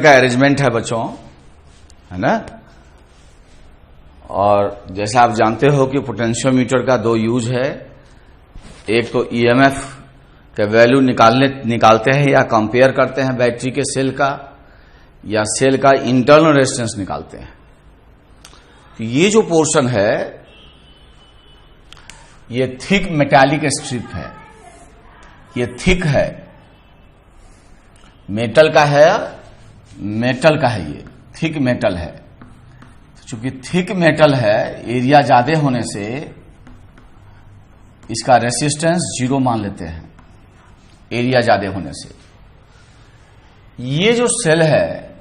का अरेंजमेंट है बच्चों, है ना। और जैसा आप जानते हो कि पोटेंशियोमीटर का दो यूज है, एक तो ईएमएफ का वैल्यू निकालते हैं या कंपेयर करते हैं बैटरी के सेल का, या सेल का इंटरनल रेजिस्टेंस निकालते हैं। तो ये जो पोर्शन है ये थिक मेटालिक स्ट्रिप है, ये थिक है, मेटल का है, मेटल का है, ये थिक मेटल है। चूंकि थिक मेटल है, एरिया ज्यादा होने से इसका रेसिस्टेंस 0 मान लेते हैं, एरिया ज्यादा होने से। ये जो सेल है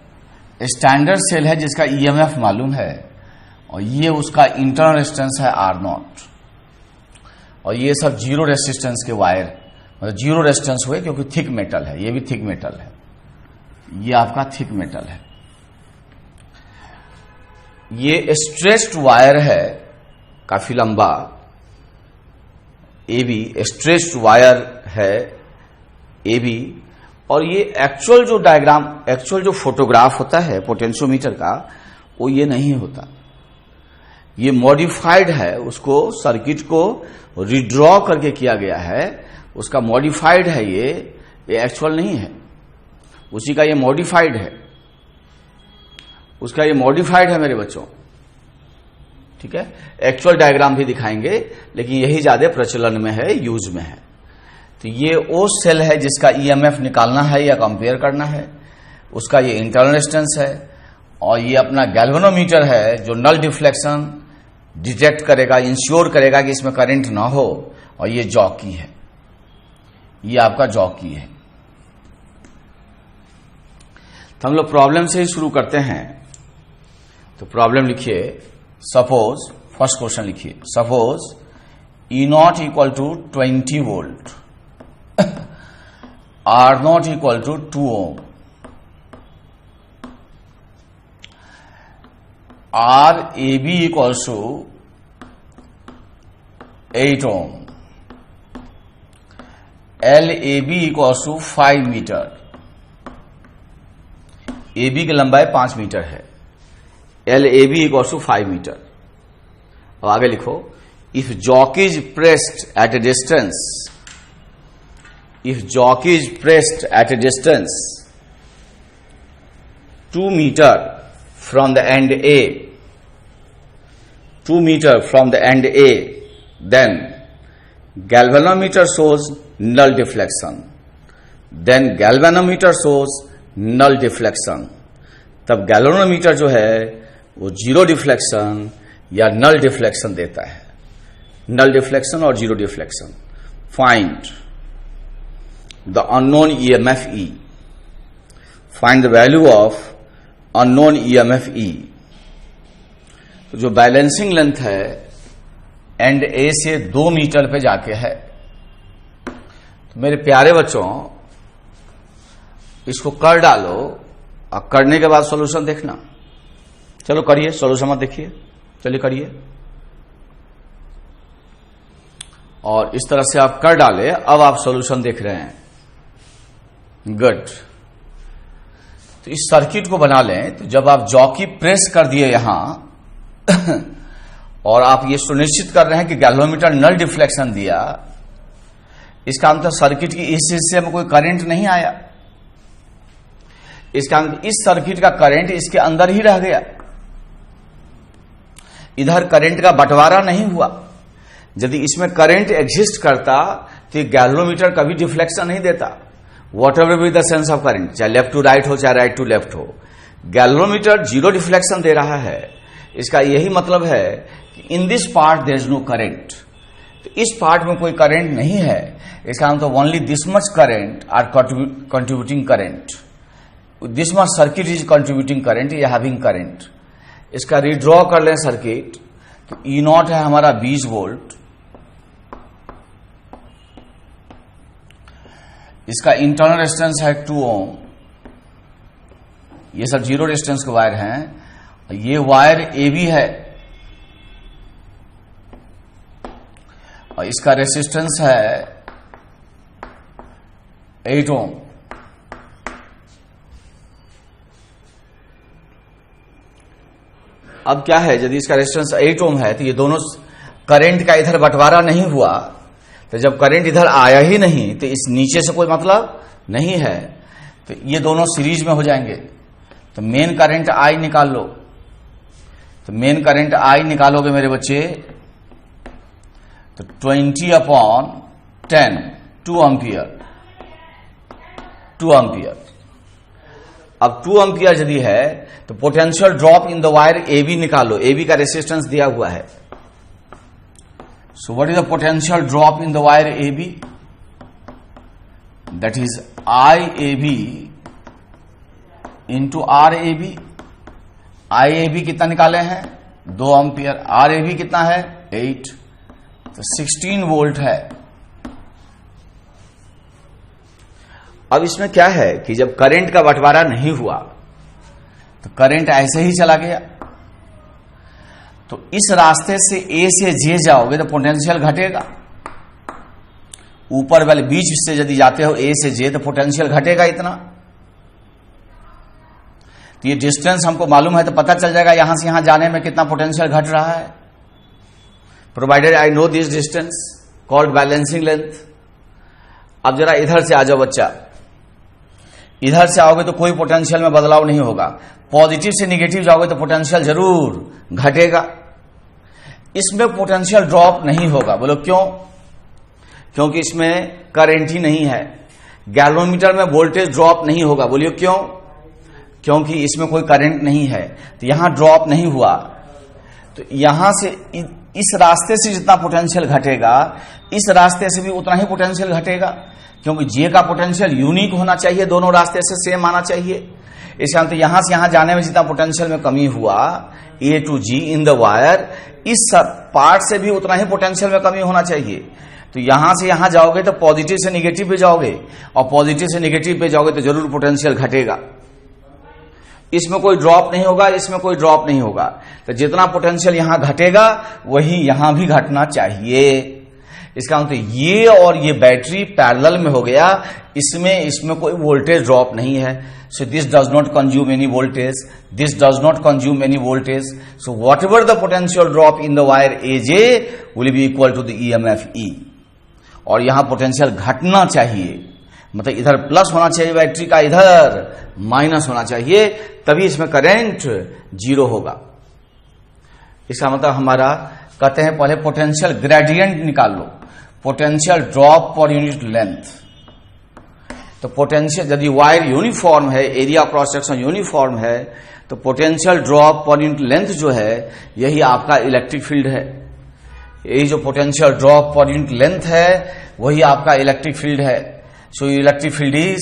स्टैंडर्ड सेल है जिसका ईएमएफ मालूम है, और ये उसका इंटरनल रेजिस्टेंस है R0, और ये सब 0 रेजिस्टेंस के वायर, मतलब 0 रेजिस्टेंस हुए क्योंकि थिक मेटल है, ये भी थिक मेटल है, ये आपका थिक मेटल है। ये स्ट्रेच्ड वायर है काफी लंबा, ए बी स्ट्रेच्ड वायर है ए बी। और ये एक्चुअल जो डायग्राम, एक्चुअल जो फोटोग्राफ होता है पोटेंशियोमीटर का, वो ये नहीं होता, ये मॉडिफाइड है, उसको सर्किट को रिड्रॉ करके किया गया है, उसका मॉडिफाइड है, ये एक्चुअल नहीं है, उसी का ये मॉडिफाइड है, उसका ये मॉडिफाइड है मेरे बच्चों, ठीक है। एक्चुअल डायग्राम भी दिखाएंगे, लेकिन यही ज्यादा प्रचलन में है, यूज में है। तो ये वो सेल है जिसका ईएमएफ निकालना है या कंपेयर करना है, उसका ये इंटरनल रेजिस्टेंस है। और ये अपना गैल्वेनोमीटर है जो नल डिफ्लेक्शन डिटेक्ट करेगा, इंश्योर करेगा कि इसमें करंट ना हो। और ये जॉकी है, ये आपका जॉकी है। तो हम लोग प्रॉब्लम से ही शुरू करते हैं। तो प्रॉब्लम लिखिए, सपोज, फर्स्ट क्वेश्चन लिखिए, suppose E0 equal to 20 volt, R0 equal to 2 ohm, RAB equals to 8 ohm, LAB equals to 5 metre. AB की लंबाई 5 मीटर है, LAB इक्वल्स टू 5 मीटर। अब आगे लिखो, if jockey is pressed at a distance, if jockey is pressed at a distance 2 meter from the end A, 2 meter from the end A, then galvanometer shows null deflection, then galvanometer shows null deflection। तब galvanometer जो है वो 0 deflection या null deflection देता है, null deflection और 0 deflection. Find the unknown EMF E, find the value of unknown EMF ई। तो जो बैलेंसिंग लेंथ है एंड ए से 2 मीटर पे जाके है। तो मेरे प्यारे बच्चों, इसको कर डालो और करने के बाद सॉल्यूशन देखना। चलो करिए, सॉल्यूशन मत देखिए, चलिए करिए। और इस तरह से आप कर डाले, अब आप सॉल्यूशन देख रहे हैं, गुड। तो इस सर्किट को बना लें। तो जब आप जॉकी प्रेस कर दिए यहां और आप ये सुनिश्चित कर रहे हैं कि गैल्वेनोमीटर नल डिफ्लेक्शन दिया, इसका मतलब सर्किट की इस हिस्से में कोई करंट नहीं आया, इसका मतलब इस सर्किट का करंट इसके अंदर ही रह गया, इधर करंट का बंटवारा नहीं हुआ। यदि इसमें करंट एग्जिस्ट करता तो गैल्वेनोमीटर कभी डिफ्लेक्शन नहीं देता, whatever be the sense of current, चाहे लेफ्ट टू राइट हो चाहे राइट टू लेफ्ट हो। गैल्वेनोमीटर 0 डिफ्लेक्शन दे रहा है, इसका यही मतलब है कि in this part there is no current. तो इस पार्ट में कोई करंट नहीं है, इसका मतलब only this much current are contributing current, this much circuit is contributing current या हैविंग करंट। इसका रिड्रॉ कर लें सर्किट। तो E0 है हमारा 20 वोल्ट, इसका इंटरनल रेजिस्टेंस है 2 ओम, ये सब 0 रेजिस्टेंस के वायर हैं। ये वायर AB है और इसका रेजिस्टेंस है 8 ओम। अब क्या है, यदि इसका रेजिस्टेंस 8 ओम है तो ये दोनों करंट का इधर बंटवारा नहीं हुआ, तो जब करंट इधर आया ही नहीं तो इस नीचे से कोई मतलब नहीं है, तो ये दोनों सीरीज में हो जाएंगे। तो मेन करंट आई निकाल लो। तो मेन करंट आई निकालोगे मेरे बच्चे तो 20/10 2 एम्पियर। 2 एम्पियर। अब 2 एम्पियर यदि है तो potential drop in the wire A B निकालो। ए बी का रेसिस्टेंस दिया हुआ है। So what is the potential drop in the wire A B? That is I A B into R A B. I A B कितना निकाले हैं? 2 ampere. Are A B कितना है? 8। तो 16 वोल्ट है। अब इसमें क्या है कि जब करंट का बंटवारा नहीं हुआ तो करंट ऐसे ही चला गया। तो इस रास्ते से ए से जे जाओगे तो पोटेंशियल घटेगा। ऊपर वाले बीच से यदि जाते हो ए से जे तो पोटेंशियल घटेगा इतना। तो ये डिस्टेंस हमको मालूम है तो पता चल जाएगा यहां से यहां जाने में कितना पोटेंशियल घट रहा है। Provided I know this distance called balancing length. अब जरा इधर से आ जाओ बच्चा। इधर से आओगे तो कोई पोटेंशियल में बदलाव नहीं होगा। पॉजिटिव से निगेटिव जाओगे तो पोटेंशियल जरूर घटेगा। इसमें पोटेंशियल ड्रॉप नहीं होगा। बोलो क्यों? क्योंकि इसमें करंट ही नहीं है। गैल्वेनोमीटर में वोल्टेज ड्रॉप नहीं होगा। बोलिए क्यों? क्योंकि इसमें कोई करंट नहीं है, तो यहां ड्रॉप नहीं हुआ। तो यहां से इस रास्ते से जितना पोटेंशियल घटेगा इस रास्ते से भी उतना ही पोटेंशियल घटेगा, क्योंकि जे का पोटेंशियल यूनिक होना चाहिए, दोनों रास्ते से सेम आना चाहिए। इसका मतलब यहां से यहां जाने में जितना पोटेंशियल में कमी हुआ A to G in the wire, इस पार्ट से भी उतना ही पोटेंशियल में कमी होना चाहिए। तो यहां से यहां जाओगे तो पॉजिटिव से निगेटिव पे जाओगे, और पॉजिटिव से निगेटिव पे जाओगे तो जरूर पोटेंशियल घटेगा। इसमें कोई ड्रॉप नहीं होगा, इसमें कोई ड्रॉप नहीं होगा। तो जितना पोटेंशियल यहां घटेगा वही यहां भी घटना चाहिए। इसका मतलब ये और ये बैटरी पैरेलल में हो गया, इसमें कोई वोल्टेज ड्रॉप नहीं है। So this does not consume any voltage, this does not consume any voltage. So whatever the potential drop in the wire A J will be equal to the EMF E. और यहां potential घटना चाहिए, मतलब इधर plus होना चाहिए battery का, इधर माइनस होना चाहिए, तभी इसमें करंट 0 होगा। इसका मतलब हमारा कहते हैं पहले पोटेंशियल ग्रेडियंट निकाल लो। Potential drop per unit length. तो पोटेंशियल यदि वायर यूनिफॉर्म है, एरिया क्रॉस सेक्शन यूनिफॉर्म है, तो potential drop per unit length जो है यही आपका इलेक्ट्रिक फील्ड है। यही जो potential drop per unit length है वही आपका इलेक्ट्रिक फील्ड है। So electric field is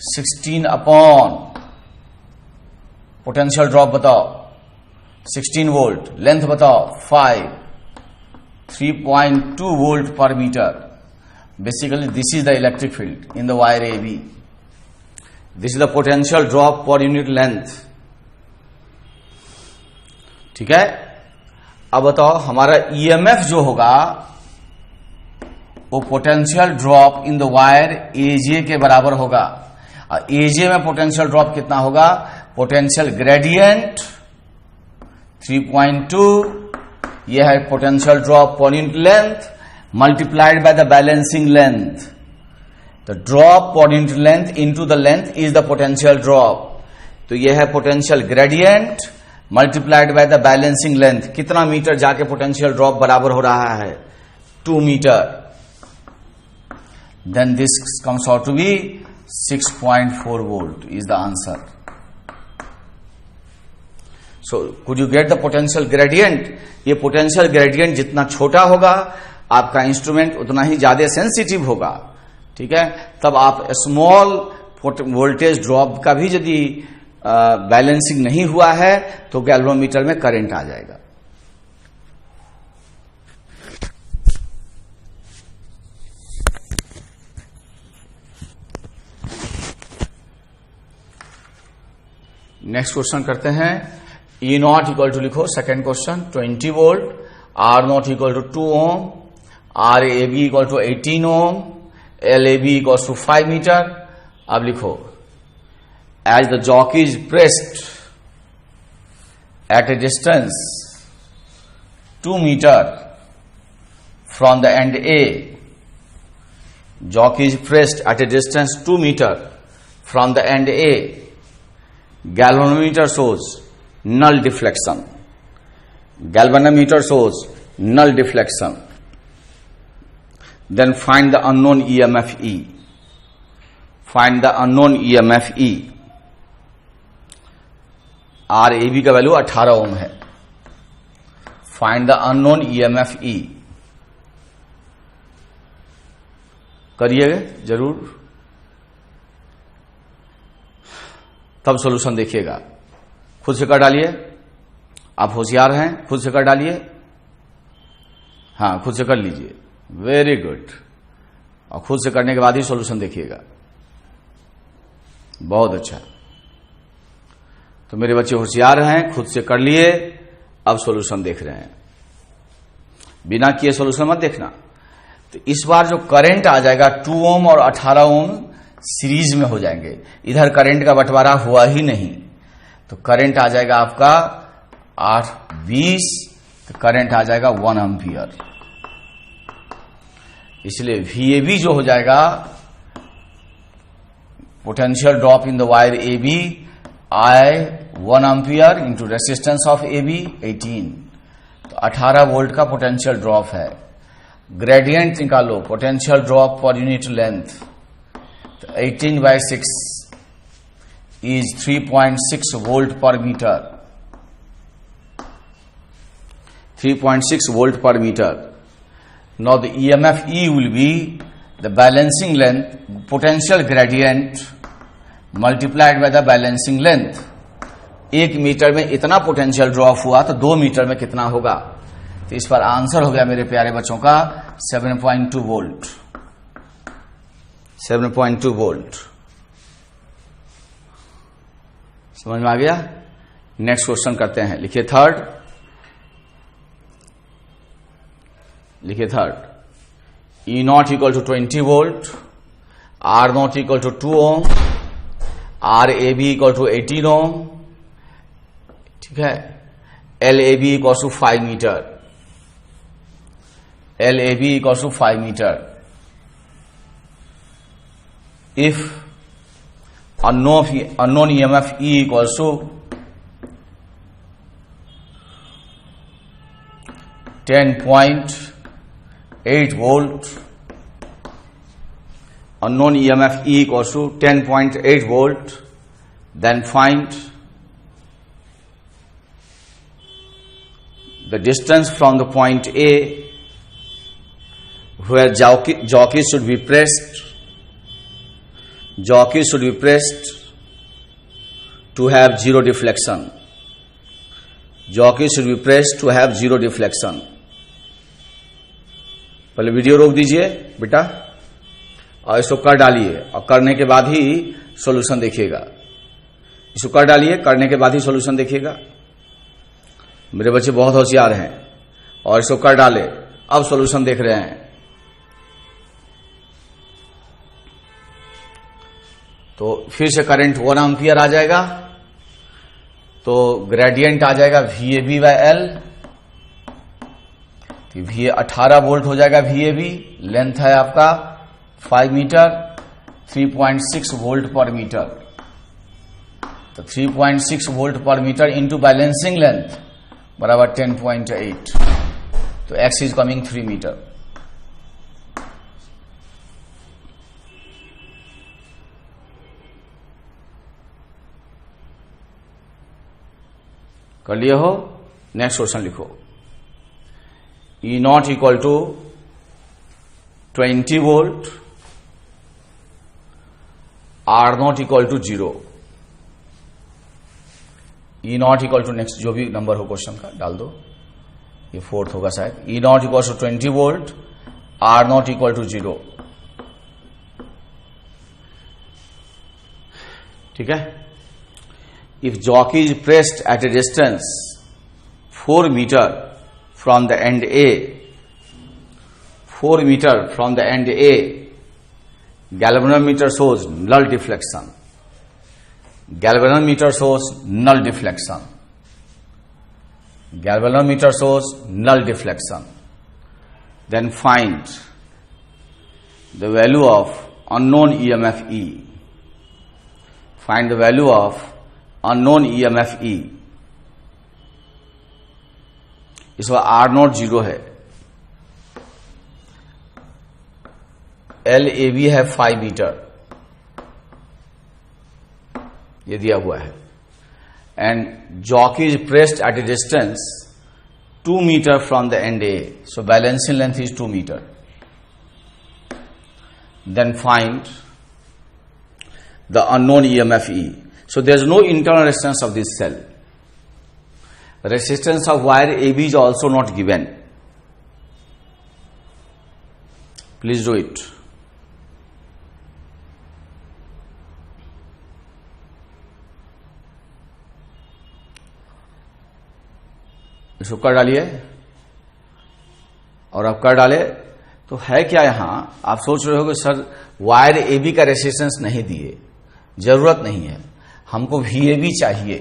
16 upon potential drop बताओ 16 वोल्ट, लेंथ बताओ 5, 3.2 volt per metre. Basically this is the electric field in the wire A B. This is the potential drop per unit length. ठीक है। अब बताओ हमारा EMF जो होगा वो potential drop in the wire AJ के बराबर होगा। और एजे में पोटेंशियल ड्रॉप कितना होगा? पोटेंशियल ग्रेडियंट 3.2, यह है potential drop per unit length multiplied by the balancing length. The drop per unit length into the length is the potential drop. तो यह है potential gradient multiplied by the balancing length. कितना metre जाके potential drop बराबर हो रहा है? 2 metre. Then this comes out to be 6.4 volt is the answer. So could you get the potential gradient? ये potential gradient जितना छोटा होगा आपका इंस्ट्रूमेंट उतना ही ज्यादा सेंसिटिव होगा। ठीक है। तब आप स्मॉल वोल्टेज ड्रॉप का भी यदि बैलेंसिंग नहीं हुआ है तो गैल्वेनोमीटर में करंट आ जाएगा। नेक्स्ट क्वेश्चन करते हैं। ई नॉट इक्वल टू लिखो, second question 20 volt, R nought equal to 2 ohm, R A B equal to 18 ohm, L A B equal to 5 metre. अब लिखो, as the jockey is pressed at a distance 2 meter from the end A. Jockey is pressed at a distance 2 meter from the end A. Galvanometer shows null deflection. Galvanometer shows null deflection. Then find the unknown EMF E. Find the unknown EMF E. RAB का value 18 ओम है. Find the unknown EMF E. करिएगा जरूर, तब solution देखिएगा. खुद से कर डालिए. आप होशियार हैं, खुद से कर डालिए. हाँ, खुद से कर लीजिए. Very good. और खुद से करने के बाद ही सॉल्यूशन देखिएगा. बहुत अच्छा. तो मेरे बच्चे होशियार हैं, खुद से कर लिए, अब सॉल्यूशन देख रहे हैं. बिना किए सॉल्यूशन मत देखना. तो इस बार जो करंट आ जाएगा 2 ओम और 18 ओम सीरीज में हो जाएंगे. इधर करंट का बंटवारा हुआ ही नहीं, तो करंट आ जाएगा आपका 8-20. तो करंट आ जाएगा 1 एम्पियर. इसलिए VAB जो हो जाएगा, potential drop in the wire AB, I 1 ampere into resistance of AB 18. तो 18 वोल्ट का पोटेंशियल ड्रॉप है. ग्रेडियंट निकालो, potential drop per unit length. तो 18/6 is 3.6 volt per meter. 3.6 volt per meter. Now the EMF E will be the balancing length, potential gradient multiplied by the balancing length. 1 metre में इतना potential drop हुआ तो 2 metre में कितना होगा. तो इस पर आंसर हो गया मेरे प्यारे बच्चों का 7.2 वोल्ट. 7.2 वोल्ट. समझ में आ गया. नेक्स्ट क्वेश्चन करते हैं. लिखिए third. E nought equal to 20 volt, R nought equal to 2 ohm, RAB equal to 18 ohm. ठीक है. LAB equal to 5 metre. LAB equal to 5 metre. If unknown EMF E equals to 10.8 volt. Unknown EMF E equals to 10.8 volt. Then find the distance from the point A where jockey should be pressed. Jockey should be pressed to have zero deflection. Jockey should be pressed to have zero deflection. पहले video रोक दीजिए बेटा और इसको कर डालिए, और करने के बाद ही सॉल्यूशन देखिएगा. इसको कर डालिए, करने के बाद ही सॉल्यूशन देखिएगा. मेरे बच्चे बहुत होशियार हैं और इसको कर डाले, अब सॉल्यूशन देख रहे हैं. तो फिर से करंट 1 एम्पियर आ जाएगा. तो ग्रेडियंट आ जाएगा VAB/L. VA 18 वोल्ट हो जाएगा. VAB लेंथ है आपका 5 मीटर. 3.6 volt per metre. तो 3.6 volt per metre into balancing length बराबर 10.8. तो X इज कमिंग 3 मीटर. कर लिए हो. नेक्स्ट क्वेश्चन लिखो. E nought equal to 20 volt, R nought equal to 0. E nought equal to, next जो भी नंबर हो क्वेश्चन का डाल दो. ये 4th होगा शायद. E nought equal to 20 volt, R nought equal to 0. ठीक है. If jockey is pressed at a distance 4 meter from the end A, 4 meter from the end A, galvanometer shows null deflection. Galvanometer shows null deflection. galvanometer shows null deflection. Then find the value of unknown EMF E. Find the value of unknown EMF E. इस बार R0 0 है, LAB है 5 metre, ये दिया हुआ है, and jockey is pressed at a distance 2 meter from the end A, so balancing length is 2 meter. Then find the unknown EMF E. So there is no internal resistance of this cell. Resistance of wire AB is also not given. Please do it. इसको कर डालिए, और अब कर डाले तो है क्या यहां, आप सोच रहे हो कि सर वायर AB का रेसिस्टेंस नहीं दिए, जरूरत नहीं है, हमको VAB चाहिए।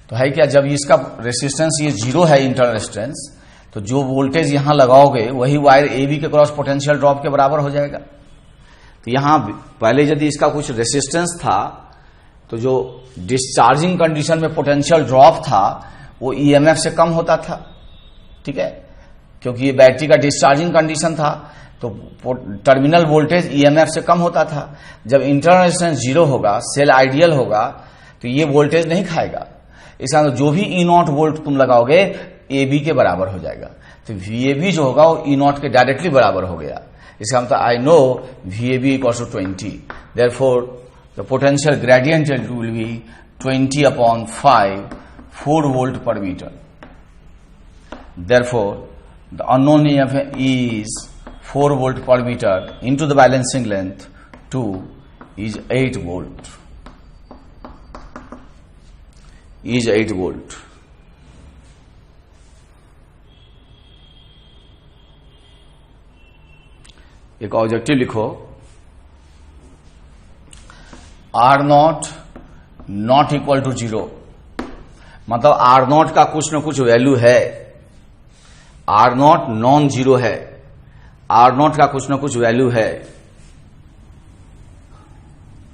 तो है क्या, जब इसका रेसिस्टेंस ये 0 है इंटरनल रेसिस्टेंस, तो जो वोल्टेज यहां लगाओगे वही वायर AB के क्रॉस पोटेंशियल ड्रॉप के बराबर हो जाएगा। तो यहां पहले यदि इसका कुछ रेसिस्टेंस था, तो जो डिस्चार्जिंग कंडीशन में पोटेंशियल ड्रॉप था वो EMF से कम होता था, ठीक है, क्योंकि ये बैटरी का डिस्चार्जिंग कंडीशन था, तो टर्मिनल वोल्टेज EMF से कम होता था। जब इंटरनल रेजिस्टेंस 0 होगा, सेल आइडियल होगा, तो ये वोल्टेज नहीं खाएगा। इसका मतलब जो भी E0 वोल्ट तुम लगाओगे AB के बराबर हो जाएगा। तो VAB जो होगा वो E0 के डायरेक्टली बराबर हो गया। इसका मतलब I know VAB equals to 20, therefore the potential gradient will be 20/5 4 volt per meter. Therefore, the unknown EMF is 4 volt per meter into the balancing length 2 is 8 volt. Is 8 volt. एक objective लिखो, R0 not equal to 0, मतलब R0 का कुछ न कुछ value है, R0 non zero है, R0 का कुछ न कुछ वैल्यू है,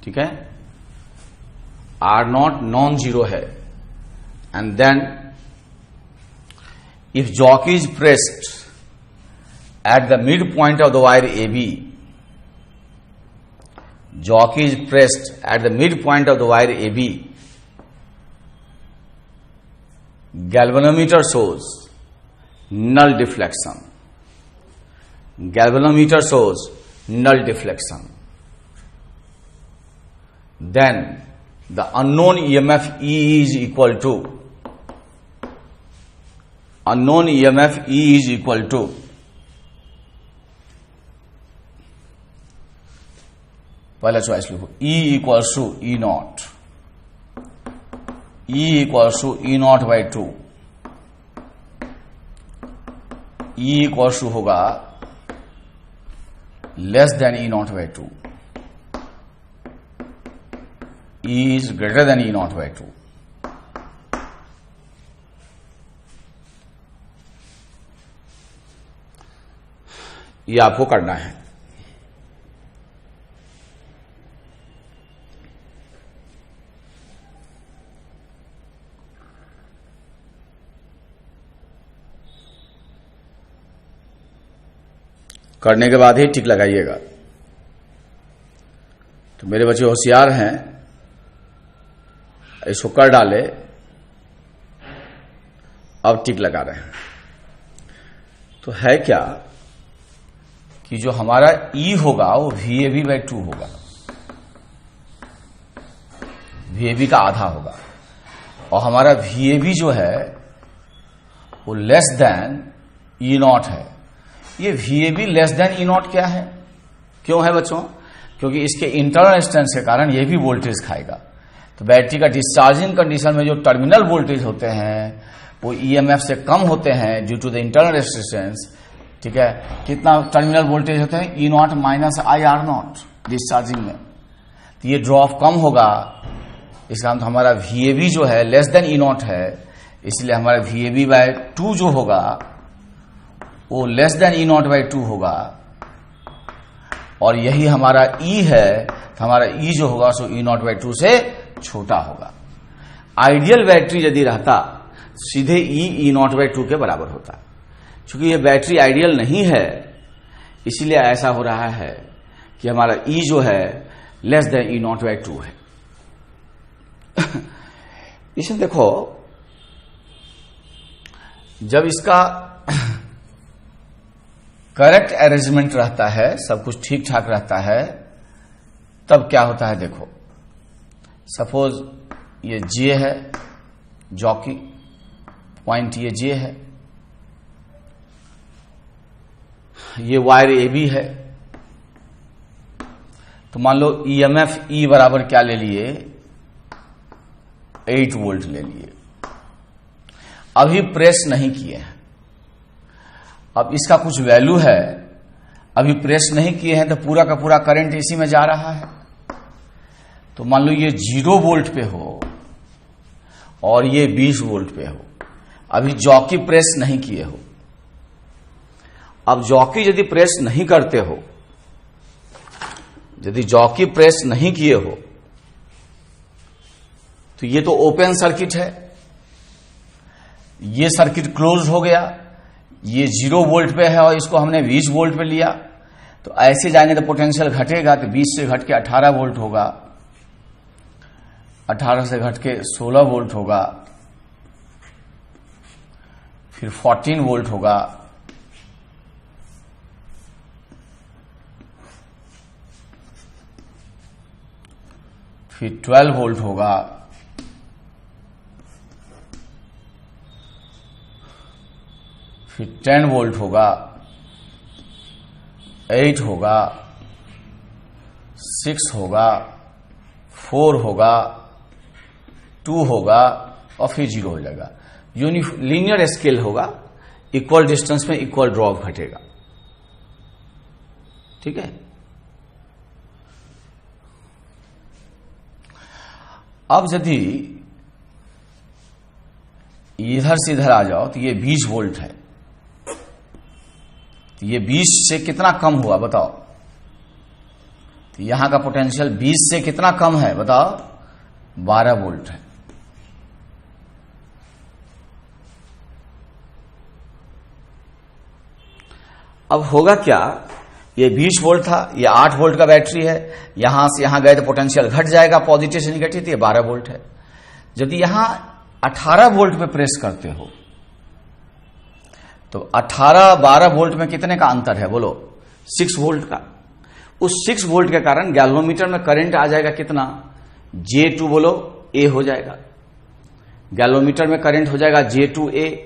ठीक है, R0 नॉन जीरो है, and then if jockey is pressed at the midpoint of the wire AB, jockey is pressed at the midpoint of the wire AB, galvanometer shows null deflection. Galvanometer shows null deflection. Then the unknown EMF E is equal to, unknown EMF E is equal to पहला choice लिखो, E equals to E0, E equals to E0/2, E equals to होगा less than E0/2, E is greater than E0/2। ये आपको करना है। करने के बाद ही टिक लगाइएगा। तो मेरे बच्चे होशियार हैं, इसको कर डाले, अब टिक लगा रहे हैं। तो है क्या कि जो हमारा E होगा वो VAB/2 होगा, VAB का आधा होगा, और हमारा VAB जो है वो लेस देन E0 है। ये VAB लेस देन E0 क्या है, क्यों है बच्चों? क्योंकि इसके इंटरनल रेजिस्टेंस के कारण ये भी वोल्टेज खाएगा। तो बैटरी का डिस्चार्जिंग कंडीशन में जो टर्मिनल वोल्टेज होते हैं वो EMF से कम होते हैं due to the internal resistance, ठीक है। कितना टर्मिनल वोल्टेज होते हैं? E0 - IR0 डिस्चार्जिंग में। तो ये ड्रॉप कम होगा इसका मतलब हमारा VAB जो है लेस देन E0 है, इसलिए हमारा VAB/2 जो होगा वो लेस देन E0/2 होगा, और यही हमारा E है, तो हमारा E जो होगा सो E0/2 से छोटा होगा। आइडियल बैटरी यदि रहता सीधे E0/2 के बराबर होता। चूंकि ये बैटरी आइडियल नहीं है, इसीलिए ऐसा हो रहा है कि हमारा E जो है लेस देन E0/2 है। इसमें देखो, जब इसका करेक्ट अरेंजमेंट रहता है, सब कुछ ठीक ठाक रहता है, तब क्या होता है देखो। सपोज ये J है, जॉकी पॉइंट ये J है, ये वायर AB है, तो मान लो EMF E बराबर क्या ले लिए, 8 वोल्ट ले लिए। अभी प्रेस नहीं किए हैं, अब इसका कुछ वैल्यू है, अभी प्रेस नहीं किए हैं, तो पूरा का पूरा करंट इसी में जा रहा है। तो मान लो ये 0 वोल्ट पे हो और ये 20 वोल्ट पे हो, अभी जॉकी प्रेस नहीं किए हो। अब जॉकी यदि प्रेस नहीं करते हो, यदि जॉकी प्रेस नहीं किए हो, तो ये तो ओपन सर्किट है, ये सर्किट क्लोज हो गया, ये 0 वोल्ट पे है और इसको हमने 20 वोल्ट पे लिया, तो ऐसे जाएंगे तो पोटेंशियल घटेगा, तो 20 से घट के 18 वोल्ट होगा, 18 से घट के 16 वोल्ट होगा, फिर 14 वोल्ट होगा, फिर 12 वोल्ट होगा, फिर 10 वोल्ट होगा, 8 होगा, 6 होगा, 4 होगा, 2 होगा और फिर 0 हो जाएगा। लीनियर स्केल होगा, इक्वल डिस्टेंस में इक्वल ड्रॉप घटेगा। ठीक है। अब यदि इधर से इधर आ जाओ तो ये 20 वोल्ट है, तो ये 20 से कितना कम हुआ बताओ। तो यहां का पोटेंशियल 20 से कितना कम है बताओ, 12 वोल्ट है। अब होगा क्या, ये 20 वोल्ट था, ये 8 वोल्ट का बैटरी है, यहां से यहां गए तो पोटेंशियल घट जाएगा, पॉजिटिव से निगेटिव, तो ये 12 वोल्ट है। यदि यहां 18 वोल्ट पे प्रेस करते हो तो 18-12 वोल्ट में कितने का अंतर है बोलो, 6 वोल्ट का। उस 6 वोल्ट के कारण गैल्वेनोमीटर में करंट आ जाएगा कितना, J2 बोलो A हो जाएगा। गैल्वेनोमीटर में करंट हो जाएगा J2A,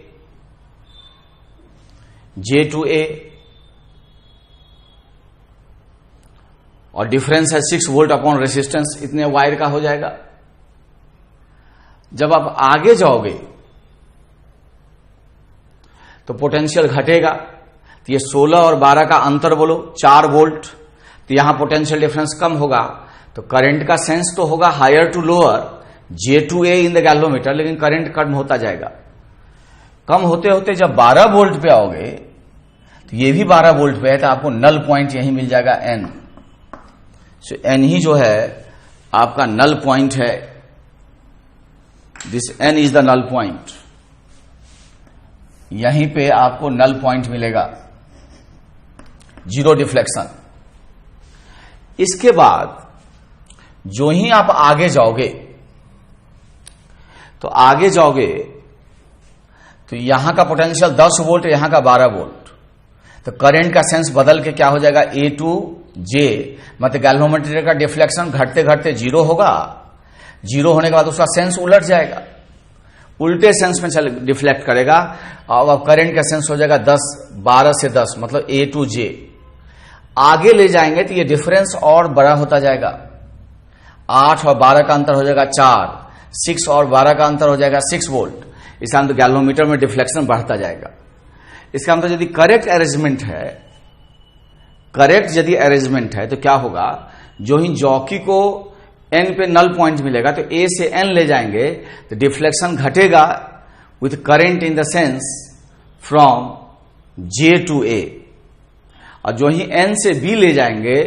J2A, और डिफरेंस है 6 वोल्ट अपॉन रेसिस्टेंस, इतने वायर का हो जाएगा। जब आप आगे जाओगे तो पोटेंशियल घटेगा, तो ये 16 और 12 का अंतर बोलो 4 वोल्ट, तो यहां पोटेंशियल डिफरेंस कम होगा, तो करंट का सेंस तो होगा higher to lower, J2A in the galvanometer, लेकिन करंट कम होता जाएगा। कम होते होते जब 12 वोल्ट पे आओगे तो ये भी 12 वोल्ट पे है, तो आपको नल पॉइंट यही मिल जाएगा N। सो N ही जो है आपका नल पॉइंट है, this N is the null point. यहीं पे आपको नल पॉइंट मिलेगा, जीरो डिफ्लेक्शन। इसके बाद जो ही आप आगे जाओगे तो यहां का पोटेंशियल 10 वोल्ट, यहां का 12 वोल्ट, तो करंट का सेंस बदल के क्या हो जाएगा, A to J, मतलब गैल्वेनोमीटर का डिफ्लेक्शन घटते घटते 0 होगा, 0 होने के बाद उसका सेंस उलट जाएगा, उल्टे सेंस में डिफ्लेक्ट करेगा, और करंट का सेंस हो जाएगा 12 से 10, मतलब A to J। आगे ले जाएंगे तो ये डिफरेंस और बड़ा होता जाएगा, 8 और 12 का अंतर हो जाएगा 4, 6 और 12 का अंतर हो जाएगा 6 वोल्ट। इसका मतलब गैल्वेनोमीटर में डिफ्लेक्शन बढ़ता जाएगा। इसका मतलब यदि करेक्ट अरेंजमेंट है तो क्या होगा, जो ही जॉकी को एन पे नल पॉइंट मिलेगा, तो ए से एन ले जाएंगे तो डिफ्लेक्शन घटेगा with current in the sense from J to A, और जो ही एन से बी ले जाएंगे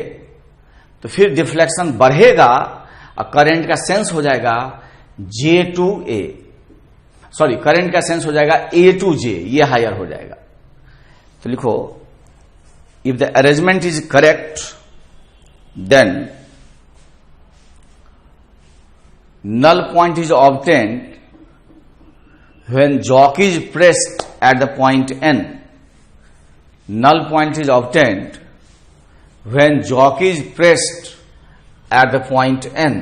तो फिर डिफ्लेक्शन बढ़ेगा और करंट का सेंस हो जाएगा जे टू ए, सॉरी करंट का सेंस हो जाएगा ए टू जे, ये हायर हो जाएगा। तो लिखो, if the arrangement is correct then null point is obtained when jock is pressed at the point N. Null point is obtained when jock is pressed at the point N.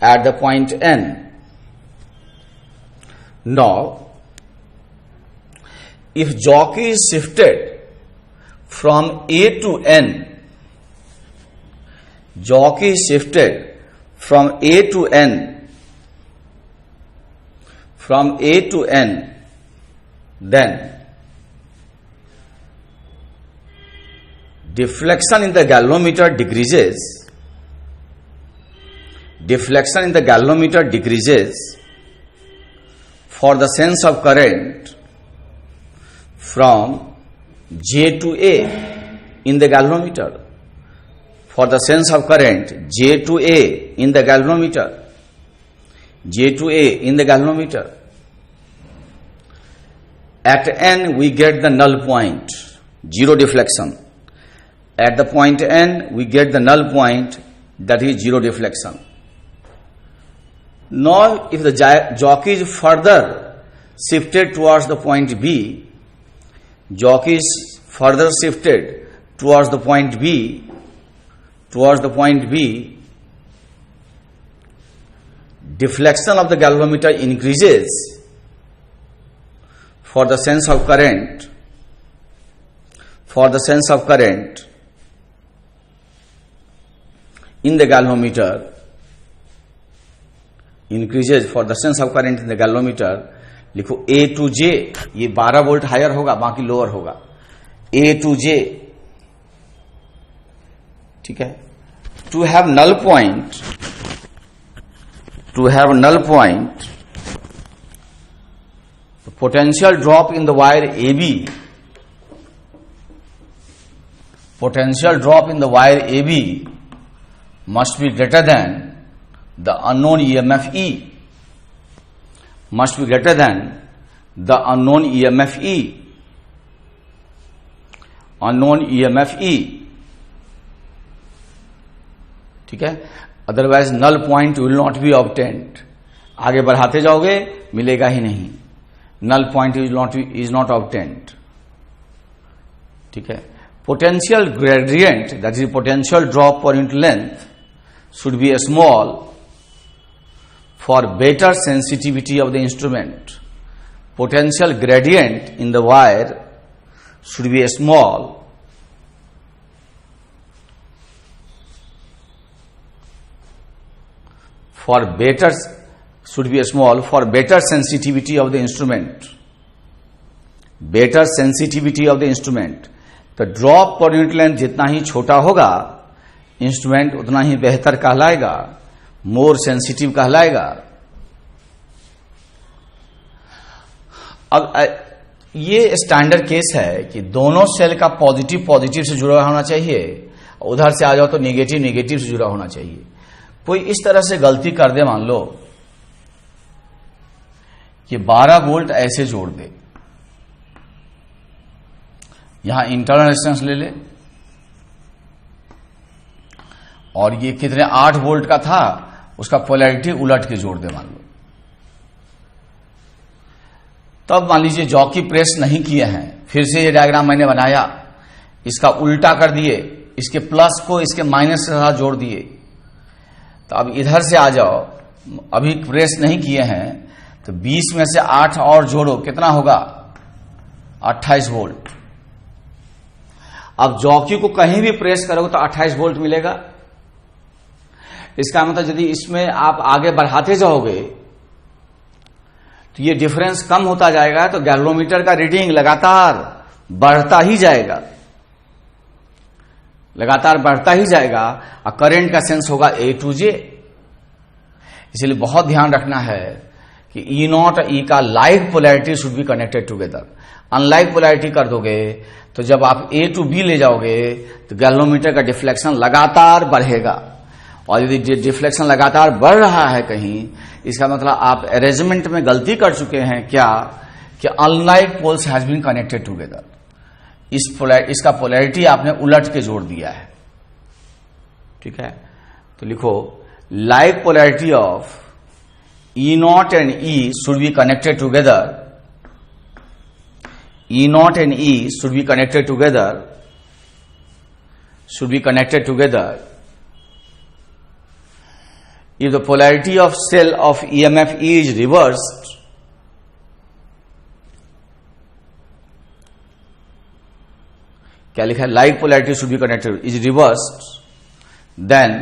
At the point N. Now, if jock is shifted from A to N, jock is shifted from A to N, then deflection in the galvanometer decreases. Deflection in the galvanometer decreases for the sense of current from J to A in the galvanometer. For the sense of current J to A in the galvanometer, J to A in the galvanometer. At N we get the null point, zero deflection. At the point N we get the null point, that is zero deflection. Now if the jockey is further shifted towards the point B, jockey is further shifted towards the point B, deflection of the galvanometer increases for the sense of current, in the galvanometer, increases for the sense of current in the galvanometer. लिखो A to J, ये 12 volt higher होगा, बाकी lower होगा, A to J, ठीक है। To have null point, the potential drop in the wire AB, must be greater than the unknown EMF E, ठीक है। Otherwise null point will not be obtained, आगे बढ़ाते जाओगे मिलेगा ही नहीं, null point is not obtained, ठीक है। Potential gradient, that is potential drop per unit length, should be small for better sensitivity of the instrument. Potential gradient in the wire should be small for better sensitivity of the instrument, तो drop per unit length जितना ही छोटा होगा instrument उतना ही बेहतर कहलाएगा, more sensitive कहलाएगा। अब ये स्टैंडर्ड केस है कि दोनों सेल का पॉजिटिव से जुड़ा होना चाहिए, उधर से आ जाओ तो नेगेटिव से जुड़ा होना चाहिए। कोई इस तरह से गलती कर दे, मान लो कि 12 वोल्ट ऐसे जोड़ दे, यहां इंटरनल रेजिस्टेंस ले ले, और ये कितने 8 वोल्ट का था, उसका पोलैरिटी उलट के जोड़ दे मान लो। तब मान लीजिए जॉकी प्रेस नहीं किए हैं, फिर से ये डायग्राम मैंने बनाया, इसका उल्टा कर दिए, इसके प्लस को इसके माइनस के साथ जोड़ दिए। तो अब इधर से आ जाओ, अभी प्रेस नहीं किए हैं, तो 20 में से 8 और जोड़ो, कितना होगा 28 वोल्ट। अब जॉकी को कहीं भी प्रेस करोगे तो 28 वोल्ट मिलेगा। इसका मतलब यदि इसमें आप आगे बढ़ाते जाओगे तो ये डिफरेंस कम होता जाएगा, तो गैल्वेनोमीटर का रीडिंग लगातार बढ़ता ही जाएगा। लगातार बढ़ता ही जाएगा और करंट का सेंस होगा A to J। इसलिए बहुत ध्यान रखना है कि E नॉट और E का like polarity should be connected together. Unlike polarity कर दोगे तो जब आप A to B ले जाओगे तो गैल्वेनोमीटर का डिफ्लेक्शन लगातार बढ़ेगा, और यदि डिफ्लेक्शन लगातार बढ़ रहा है कहीं, इसका मतलब आप अरेंजमेंट में गलती कर चुके हैं क्या कि unlike poles has been connected together. इसका पोलैरिटी आपने उलट के जोड़ दिया है। ठीक है, तो लिखो like polarity of E not and E should be connected together. E naught and E should be connected together. Should be connected together. If the polarity of cell of EMF E is reversed, क्या लिखा है? Like polarity should be connected. Is reversed, then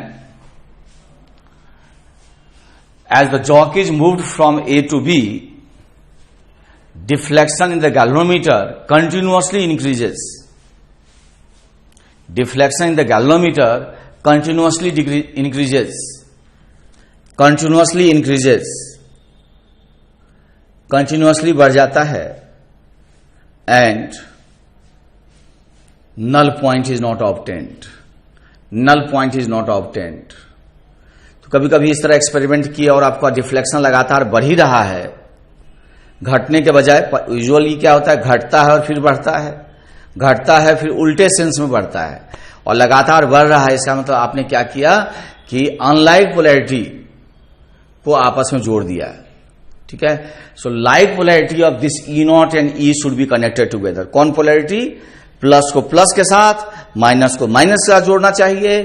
as the jock is moved from A to B, deflection in the galvanometer continuously increases. Deflection in the galvanometer continuously increases. Continuously increases. Continuously बढ़ जाता है, and null point is not obtained. Null point is not obtained. तो कभी कभी इस तरह experiment किया और आपका डिफ्लेक्शन लगातार बढ़ ही रहा है, घटने के बजाय। यूजुअली क्या होता है, घटता है और फिर बढ़ता है, घटता है फिर उल्टे सेंस में बढ़ता है, और लगातार बढ़ रहा है। इसका मतलब आपने क्या किया कि अनलाइक पोलैरिटी को आपस में जोड़ दिया है। ठीक है, so like polarity of this E not and E should be connected together. कौन पोलैरिटी? प्लस को प्लस के साथ, माइनस को माइनस के साथ जोड़ना चाहिए।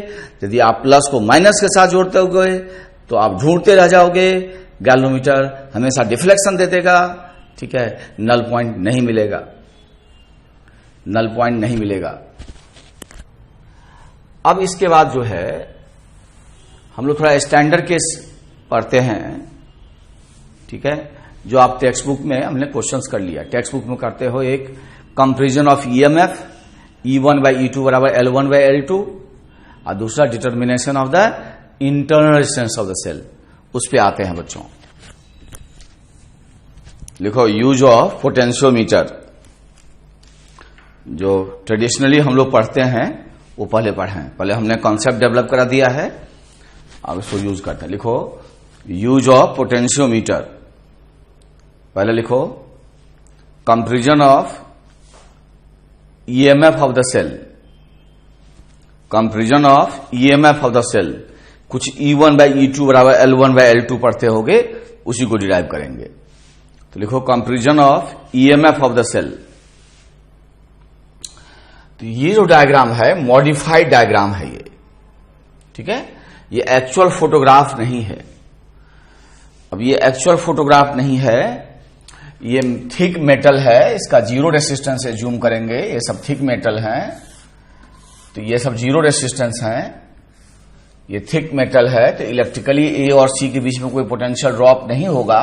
यदि आप प्लस को माइनस के साथ जोड़ते हो तो आप ढूंढते रह जाओगे, गैल्वेनोमीटर हमेशा डिफ्लेक्शन दे देगा। ठीक है, नल पॉइंट नहीं मिलेगा, नल पॉइंट नहीं मिलेगा। अब इसके बाद जो है हम लोग थोड़ा स्टैंडर्ड केस पढ़ते हैं। ठीक है, जो आप टेक्स्ट बुक में हमने क्वेश्चंस कर लिया, टेक्स्ट बुक में करते हो। एक comparison of EMF E1 by E2 बराबर L1 by L2, और दूसरा determination of the internal resistance of the cell. उस पे आते हैं बच्चों। लिखो यूज ऑफ पोटेंशियोमीटर। जो ट्रेडिशनली हम लोग पढ़ते हैं वो पहले पढ़ें। पहले हमने कॉन्सेप्ट डेवलप करा दिया है, अब इसको यूज करते हैं। लिखो यूज ऑफ पोटेंशियोमीटर। पहले लिखो comparison of EMF of the cell. Comparison of EMF of the cell. कुछ E1 by E2 बराबर L1 by L2 पढ़ते होगे, उसी को डिराइव करेंगे। तो लिखो comparison of EMF of the cell. तो ये जो डायग्राम है मॉडिफाइड डायग्राम है ये। ठीक है, ये एक्चुअल फोटोग्राफ नहीं है। अब ये एक्चुअल फोटोग्राफ नहीं है, ये थिक मेटल है, इसका जीरो रेसिस्टेंस से जूम करेंगे। ये सब थिक मेटल है, तो ये सब जीरो रेसिस्टेंस है। ये थिक मेटल है, तो इलेक्ट्रिकली A और C के बीच में कोई पोटेंशियल ड्रॉप नहीं होगा।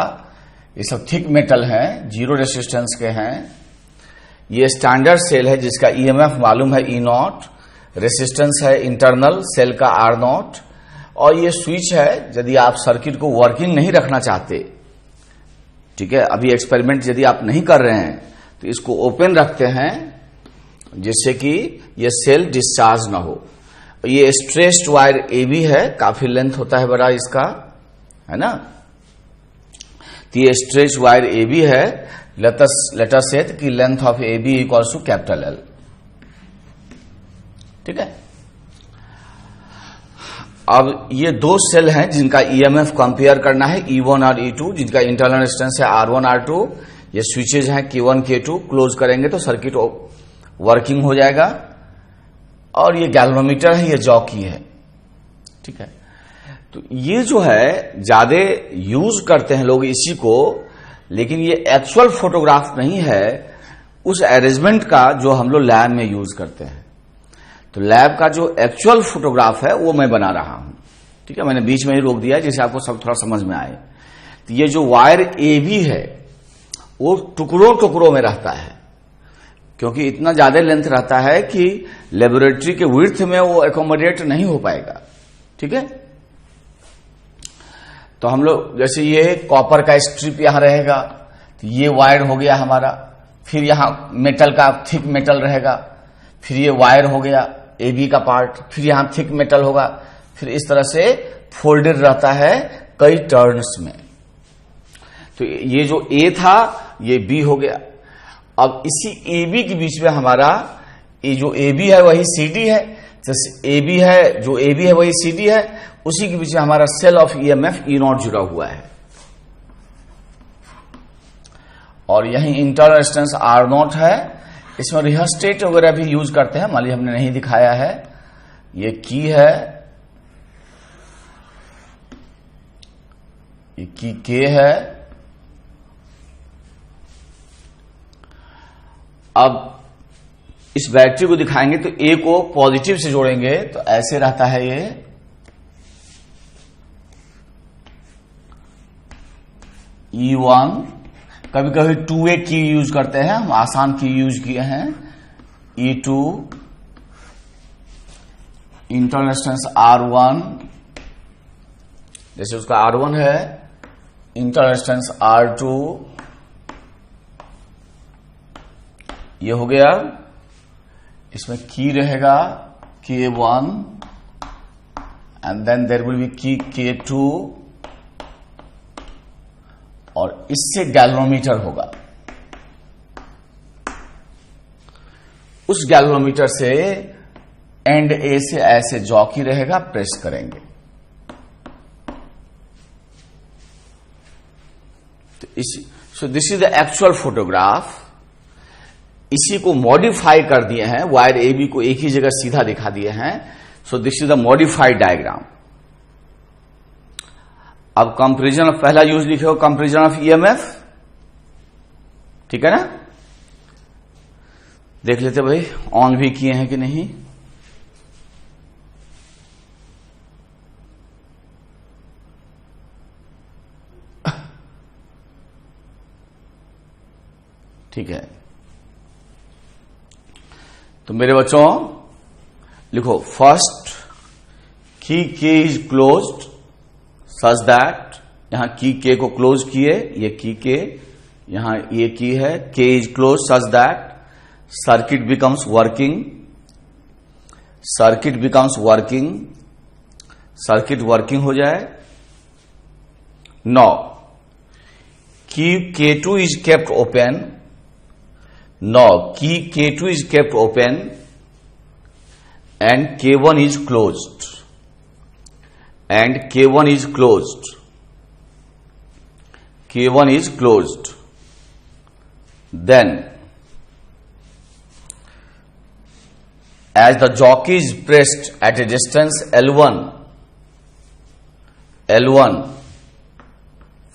ये सब थिक मेटल है, जीरो रेसिस्टेंस के हैं। ये स्टैंडर्ड सेल है जिसका EMF मालूम है E नॉट, रेसिस्टेंस है इंटरनल सेल का R नॉट, और ये स्विच है यदि आप सर्किट को वर्किंग नहीं रखना चाहते। ठीक है, अभी एक्सपेरिमेंट यदि आप नहीं कर रहे हैं तो इसको ओपन रखते हैं जिससे कि ये सेल डिस्चार्ज ना हो। ये स्ट्रेस्ड वायर AB है, काफी लेंथ होता है बड़ा इसका, है ना। तो ये स्ट्रेस्ड वायर AB है। लेट अस से कि length of AB equals to capital L। ठीक है, अब ये दो सेल हैं जिनका EMF कंपेयर करना है, E1 और E2, जिनका इंटरनल रेजिस्टेंस है R1 R2। ये स्विचेज हैं K1 K2। क्लोज करेंगे तो सर्किट वर्किंग हो जाएगा। और ये गैल्वेनोमीटर है, ये जॉकी है। ठीक है, तो ये जो है ज्यादा यूज करते हैं लोग इसी को, लेकिन ये एक्चुअल फोटोग्राफ नहीं है उस अरेंजमेंट का जो हम लोग लैब में यूज करते हैं। तो लैब का जो एक्चुअल फोटोग्राफ है वो मैं बना रहा हूं। ठीक है, मैंने बीच में ही रोक दिया जिससे आपको सब थोड़ा समझ में आए। तो ये जो वायर AB है वो टुकड़ों टुकड़ों में रहता है। क्योंकि इतना ज्यादा लेंथ रहता है कि लेबोरेटरी के विड्थ में वो एकोमोडेट नहीं हो पाएगा। ठीक है, तो हम लोग जैसे ये कॉपर का स्ट्रिप यहां रहेगा, तो ये वायर हो गया हमारा, फिर यहां मेटल का थिक मेटल रहेगा, फिर ये वायर हो गया AB का पार्ट, फिर यहां थिक मेटल होगा, फिर इस तरह से फोल्डेड रहता है कई टर्न्स में। तो ये जो A था ये B हो गया। अब इसी AB के बीच में हमारा ये जो AB है वही CD है, जैसे AB है, जो AB है वही CD है, उसी के बीच में हमारा सेल ऑफ EMF E0 जुड़ा हुआ है। और यही इंटरनल रेजिस्टेंस R0 है। इसमें रिहस्टेट वगैरह भी यूज करते हैं, मान लीजिए हमने नहीं दिखाया है। ये की है, ये की K है। अब इस बैटरी को दिखाएंगे तो A को पॉजिटिव से जोड़ेंगे तो ऐसे रहता है ये, E1। कभी कभी 2A की यूज करते हैं, हम आसान की यूज किए हैं। E2, इंटरनल रेजिस्टेंस R1, जैसे उसका R1 है, इंटरनल रेजिस्टेंस R2, ये हो गया। इसमें की रहेगा K1 and then there will be key K2 और इससे गैल्वेनोमीटर होगा। उस गैल्वेनोमीटर से एंड A से ऐसे जॉकी रहेगा, प्रेस करेंगे तो so this is the actual photograph. इसी को मॉडिफाई कर दिए हैं, वायर AB को एक ही जगह सीधा दिखा दिए हैं। So this is the modified diagram. अब कंपैरिजन ऑफ, पहला यूज लिखे हो कंपैरिजन ऑफ EMF, ठीक है ना। देख लेते भाई ऑन भी किए हैं कि नहीं। ठीक है, तो मेरे बच्चों लिखो फर्स्ट की K is closed such that, यहां की K को क्लोज किए, ये की K, यहां ये की है, K is close such that circuit becomes working, circuit becomes working, circuit working हो जाए। नाउ की K2 is kept open, now key K2 is kept open and K1 is closed, and K1 is closed, K1 is closed. Then as the jockey is pressed at a distance L1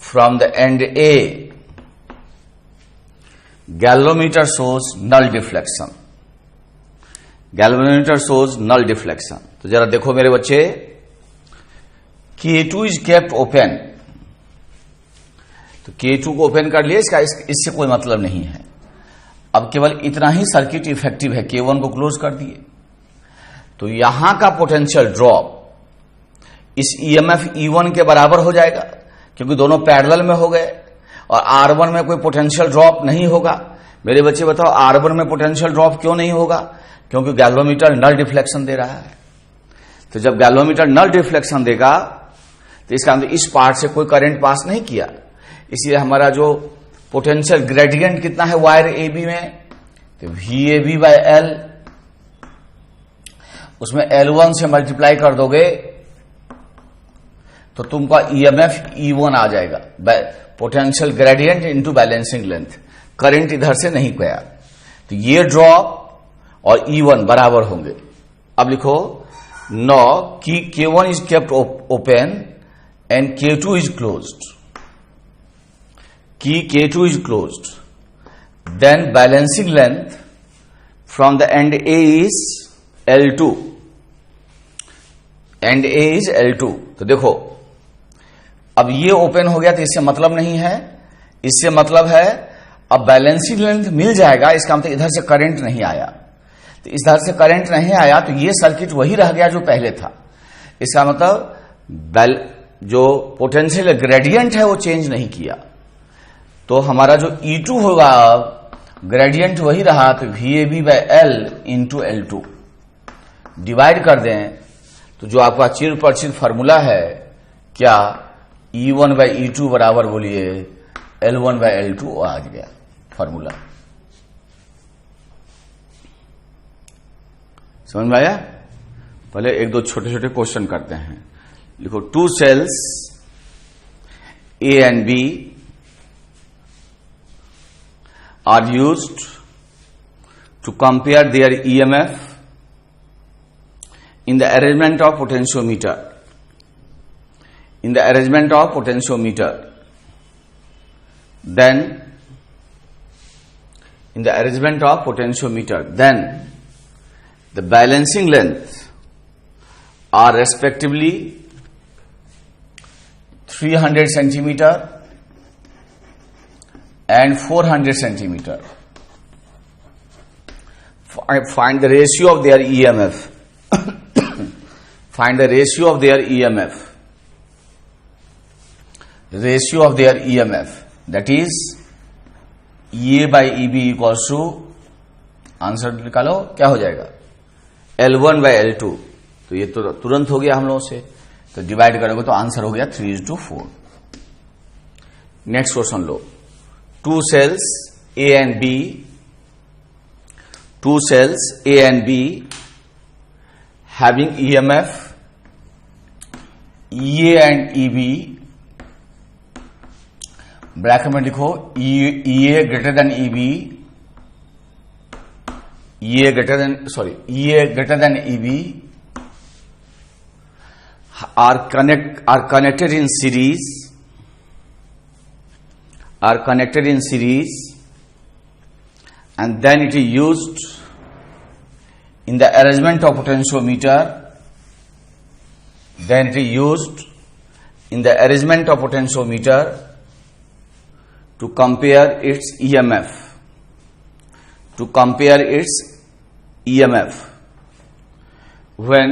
from the end A, galvanometer shows null deflection, galvanometer shows null deflection। तो जरा देखो मेरे बच्चे, K2 is kept open, तो K2 को open कर लिए, इससे कोई मतलब नहीं है। अब केवल इतना ही सर्किट इफेक्टिव है, K1 को क्लोज कर दिए, तो यहां का पोटेंशियल ड्रॉप इस EMF E1 के बराबर हो जाएगा, क्योंकि दोनों पैरेलल में हो गए। और R1 में कोई पोटेंशियल ड्रॉप नहीं होगा। मेरे बच्चे बताओ R1 में पोटेंशियल ड्रॉप क्यों नहीं होगा? क्योंकि गैल्वेनोमीटर नल डिफ्लेक्शन दे रहा है। तो जब गैल्वेनोमीटर नल डिफ्लेक्शन देगा तो इसका मतलब इस पार्ट से कोई करंट पास नहीं किया, इसलिए हमारा जो पोटेंशियल ग्रेडियंट कितना है वायर AB में, तो VAB बाय L, उसमें L1 से मल्टीप्लाई कर दोगे तो तुमका EMF E1 आ जाएगा, potential gradient into balancing length. Current इधर से नहीं गया, तो ये ड्रॉप और E1 बराबर होंगे। अब लिखो now key K1 is kept open and K2 is closed, key K2 is closed, then balancing length from the end A is L2, and A is L2। तो देखो अब ये ओपन हो गया, तो इससे मतलब नहीं है, इससे मतलब है अब बैलेंसिंग लेंथ मिल जाएगा, इसका मतलब इधर से करंट नहीं आया, तो इधर से करंट नहीं आया तो ये सर्किट वही रह गया जो पहले था। इसका मतलब जो पोटेंशियल ग्रेडियंट है वो चेंज नहीं किया, तो हमारा जो E2 होगा ग्रेडियंट वही रहा, तो VAB by L into L2 divide कर दें तो जो आपका चिर परिचित फॉर्मूला है क्या, E1 बाय E2 बराबर बोलिए L1 बाय L2 आ गया फॉर्मूला। समझ में आया? पहले एक दो छोटे छोटे क्वेश्चन करते हैं। लिखो, 2 cells A and B are used to compare their EMF in the arrangement of potentiometer. In the arrangement of potentiometer, then in the arrangement of potentiometer, then the balancing length are respectively 300 centimeter and 400 centimeter. Find the ratio of their EMF. Find the ratio of their EMF. Ratio of their EMF, that is EA by EB equals to, answer निकालो क्या हो जाएगा, L1 by L2। तो ये तो तुरंत हो गया हम लोगों से, तो डिवाइड करोगे तो आंसर हो गया 3:4। Next question low, 2 cells A and B, 2 cells A and B having EMF EA and EB, bracket में लिखो EA greater than EB, EA greater than EB are connected in series, and then it is used in the arrangement of potentiometer, to compare its EMF, when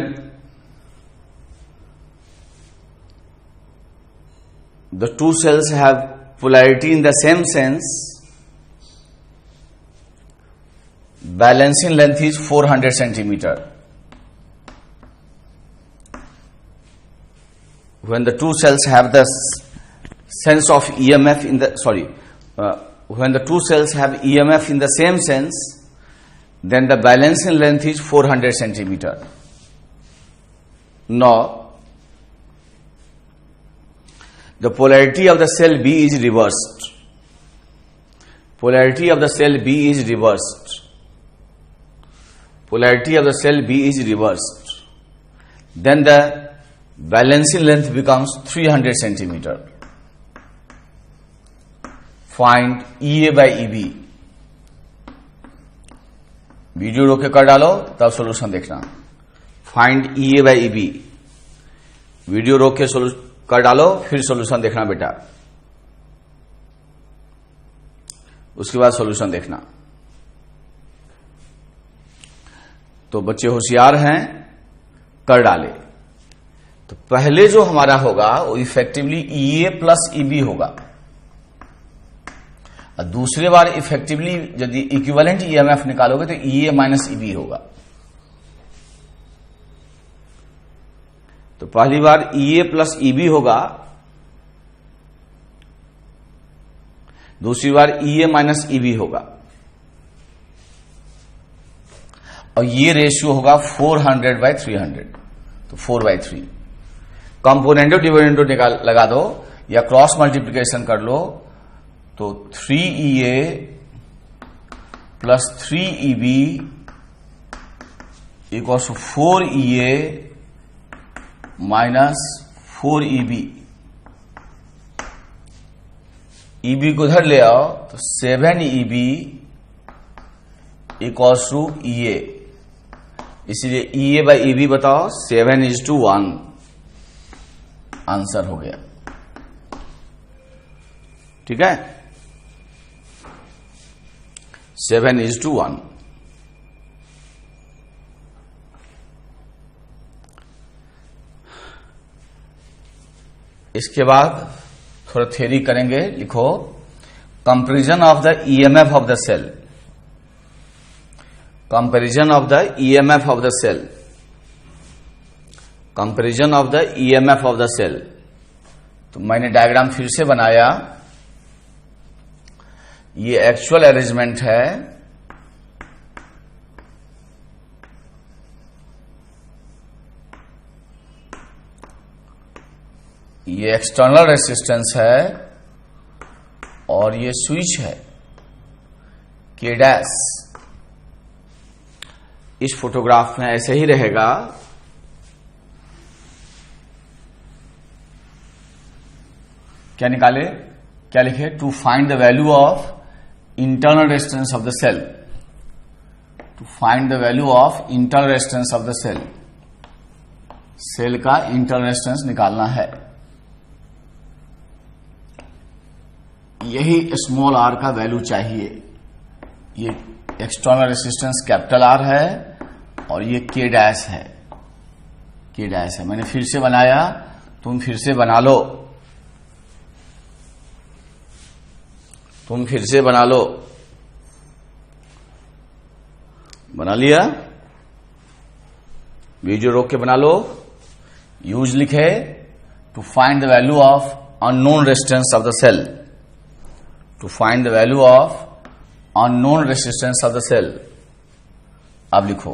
the 2 cells have polarity in the same sense, balancing length is 400 centimeter. When the 2 cells have the sense of EMF in the when the 2 cells have EMF in the same sense, then the balancing length is 400 centimeter. Now, the polarity of the cell B is reversed. Polarity of the cell B is reversed. Then the balancing length becomes 300 centimeter. Find EA by EB. Video रोक के कर डालो तब solution देखना। Find EA by EB, video रोक के कर डालो फिर सॉल्यूशन देखना बेटा, उसके बाद सॉल्यूशन देखना। तो बच्चे होशियार हैं, कर डाले। तो पहले जो हमारा होगा वो इफेक्टिवली EA प्लस EB होगा, और दूसरे बार इफेक्टिवली यदि इक्विवेलेंट EMF निकालोगे तो EA माइनस EB होगा। तो पहली बार EA प्लस EB होगा, दूसरी बार EA माइनस EB होगा, और ये रेशियो होगा 400/300, तो 4/3। कंपोनेंटो डिविडेंडो लगा दो या क्रॉस मल्टीप्लिकेशन कर लो, तो 3EA plus 3EB equals 4EA minus 4EB। EB को उधर ले आओ तो 7EB इक्वल्स टू EA, इसलिए EA बाई EB बताओ 7:1 आंसर हो गया। ठीक है, 7:1. इसके बाद थोड़ा थ्योरी करेंगे. लिखो, comparison of the EMF of the cell. Comparison of the EMF of the cell. Comparison of the EMF of the cell. तो मैंने डायग्राम फिर से बनाया. ये एक्चुअल अरेंजमेंट है. ये एक्सटर्नल रेसिस्टेंस है और ये स्विच है के डैश. इस फोटोग्राफ में ऐसे ही रहेगा. क्या निकाले, क्या लिखे? To find the value of internal resistance of the cell. To find the value of internal resistance of the cell. Cell का इंटरनल रेजिस्टेंस निकालना है. यही स्मॉल आर का वैल्यू चाहिए. ये एक्सटर्नल रेजिस्टेंस कैपिटल आर है और ये के डैश है. के डैश है. मैंने फिर से बनाया, तुम फिर से बना लो. तुम फिर से बना लो. बना लिया? वीडियो रोक के बना लो. यूज लिखे, to find the value of unknown resistance of the cell. To find the value of unknown resistance of the cell. अब लिखो,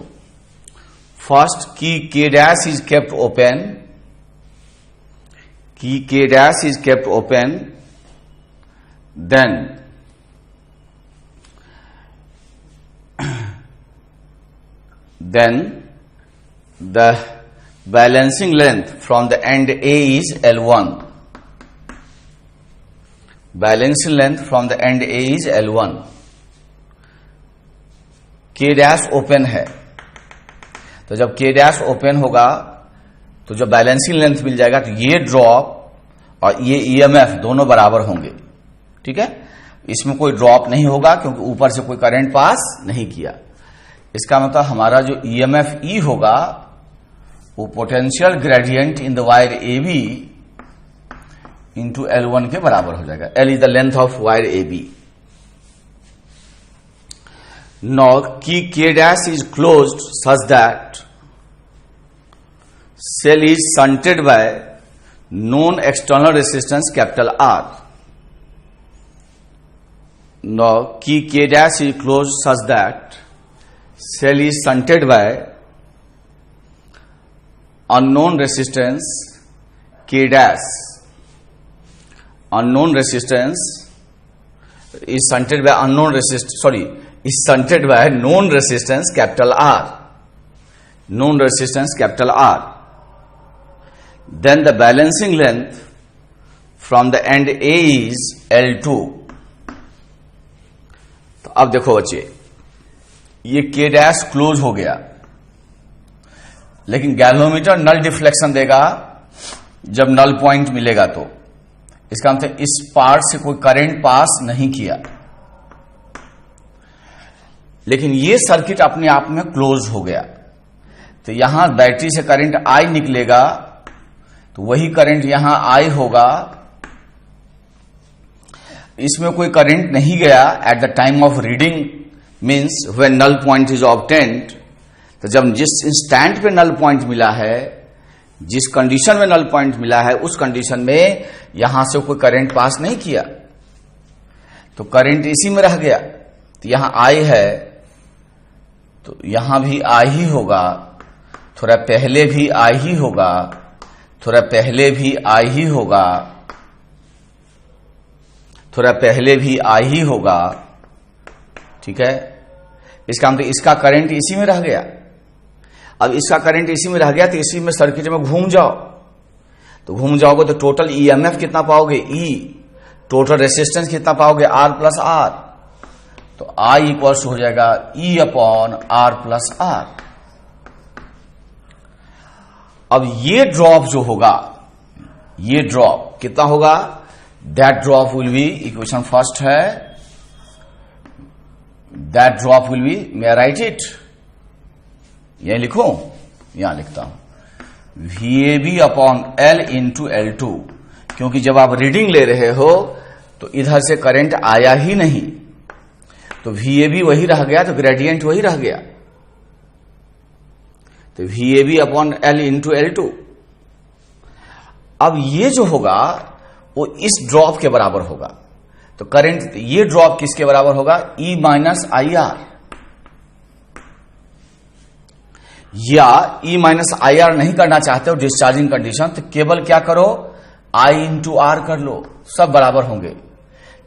फर्स्ट की के डैश इज केप्ट ओपन. की के dash is kept open. Then the balancing length from the end A is L1. Balancing length from the end A is L1. K dash open है, तो जब K dash open होगा तो जब balancing length मिल जाएगा तो ये ड्रॉप और ये EMF दोनों बराबर होंगे. ठीक है. इसमें कोई ड्रॉप नहीं होगा क्योंकि ऊपर से कोई करंट पास नहीं किया. इसका मतलब हमारा जो EMF E होगा वो potential gradient in the wire AB into L1 के बराबर हो जाएगा. L is the length of wire AB. Now key K dash is closed such that cell is shunted by known external resistance capital R. Now key K dash is closed such that cell is shunted by unknown resistance K dash. Unknown resistance is shunted by is shunted by known resistance capital R. Known resistance capital R. Then the balancing length from the end A is L2. अब देखो बच्चे, ये के dash close हो गया, लेकिन galvanometer null deflection देगा जब नल पॉइंट मिलेगा. तो इसका मतलब इस पार्ट से कोई करंट पास नहीं किया, लेकिन ये सर्किट अपने आप में क्लोज हो गया. तो यहां बैटरी से करंट आई निकलेगा तो वही करंट यहां आई होगा. इसमें कोई करंट नहीं गया at the time of reading, means when null point is obtained. तो जब जिस इंस्टेंट पे नल पॉइंट मिला है, जिस कंडीशन में नल पॉइंट मिला है, उस कंडीशन में यहां से कोई करंट पास नहीं किया, तो करंट इसी में रह गया. तो यहां आई है तो यहां भी आई ही होगा, थोड़ा पहले भी आई ही होगा, थोड़ा पहले भी आई ही होगा, थोड़ा पहले भी आई ही होगा. ठीक है. इसका मतलब इसका करंट इसी में रह गया. अब इसका करंट इसी में रह गया तो इसी में सर्किट में घूम जाओ, तो घूम जाओगे तो टोटल EMF कितना पाओगे? E. टोटल रेजिस्टेंस कितना पाओगे? R plus R. तो I इक्वल्स हो जाएगा E upon R plus R. अब ये ड्रॉप जो होगा, ये ड्रॉप कितना होगा? That drop will be, equation first है, that drop will be, may I write it, यही लिखूं, यहां लिखता हूं VAB upon L into L2, क्योंकि जब आप रीडिंग ले रहे हो तो इधर से करंट आया ही नहीं, तो VAB वही रह गया, तो ग्रेडियंट वही रह गया, तो VAB upon L into L2। अब ये जो होगा वो इस ड्रॉप के बराबर होगा, तो करंट, ये ड्रॉप किसके बराबर होगा, E माइनस IR, या E माइनस IR नहीं करना चाहते हो डिस्चार्जिंग कंडीशन, तो केवल क्या करो, I इंटू आर कर लो, सब बराबर होंगे,